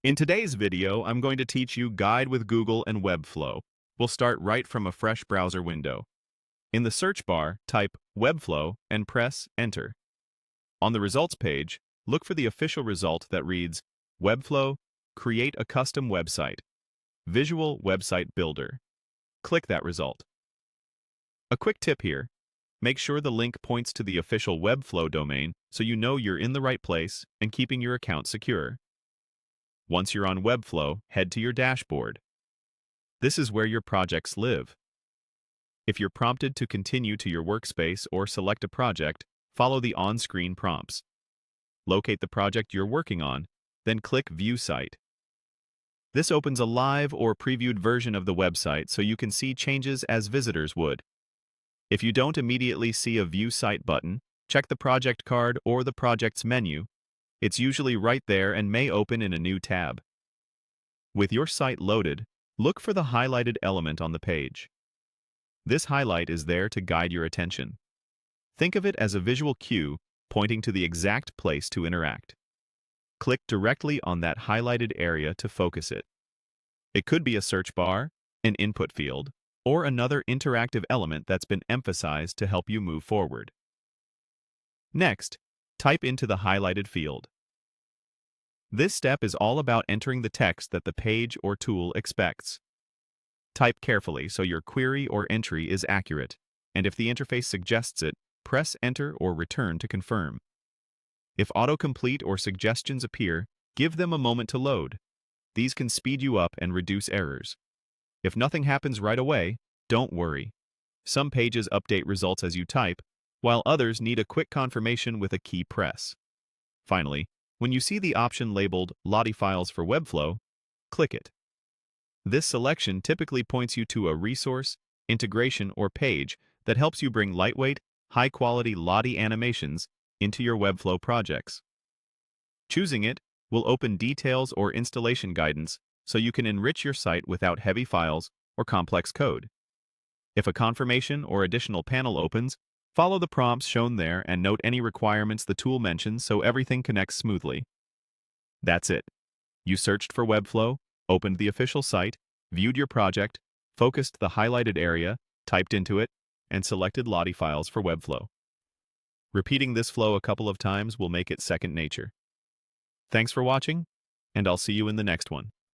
In today's video, I'm going to teach you Guide with Google and Webflow. We'll start right from a fresh browser window. In the search bar, type Webflow and press Enter. On the results page, look for the official result that reads, Webflow, create a custom website. Visual Website Builder. Click that result. A quick tip here. Make sure the link points to the official Webflow domain so you know you're in the right place and keeping your account secure. Once you're on Webflow, head to your dashboard. This is where your projects live. If you're prompted to continue to your workspace or select a project, follow the on-screen prompts. Locate the project you're working on, then click View Site. This opens a live or previewed version of the website so you can see changes as visitors would. If you don't immediately see a View Site button, check the project card or the project's menu. It's usually right there and may open in a new tab. With your site loaded, look for the highlighted element on the page. This highlight is there to guide your attention. Think of it as a visual cue pointing to the exact place to interact. Click directly on that highlighted area to focus it. It could be a search bar, an input field, or another interactive element that's been emphasized to help you move forward. Next, type into the highlighted field. This step is all about entering the text that the page or tool expects. Type carefully so your query or entry is accurate, and if the interface suggests it, press Enter or Return to confirm. If autocomplete or suggestions appear, give them a moment to load. These can speed you up and reduce errors. If nothing happens right away, don't worry. Some pages update results as you type, while others need a quick confirmation with a key press. Finally, when you see the option labeled Lottie Files for Webflow, click it. This selection typically points you to a resource, integration, or page that helps you bring lightweight, high-quality Lottie animations into your Webflow projects. Choosing it will open details or installation guidance so you can enrich your site without heavy files or complex code. If a confirmation or additional panel opens, follow the prompts shown there and note any requirements the tool mentions so everything connects smoothly. That's it. You searched for Webflow, opened the official site, viewed your project, focused the highlighted area, typed into it, and selected Lottie Files for Webflow. Repeating this flow a couple of times will make it second nature. Thanks for watching, and I'll see you in the next one.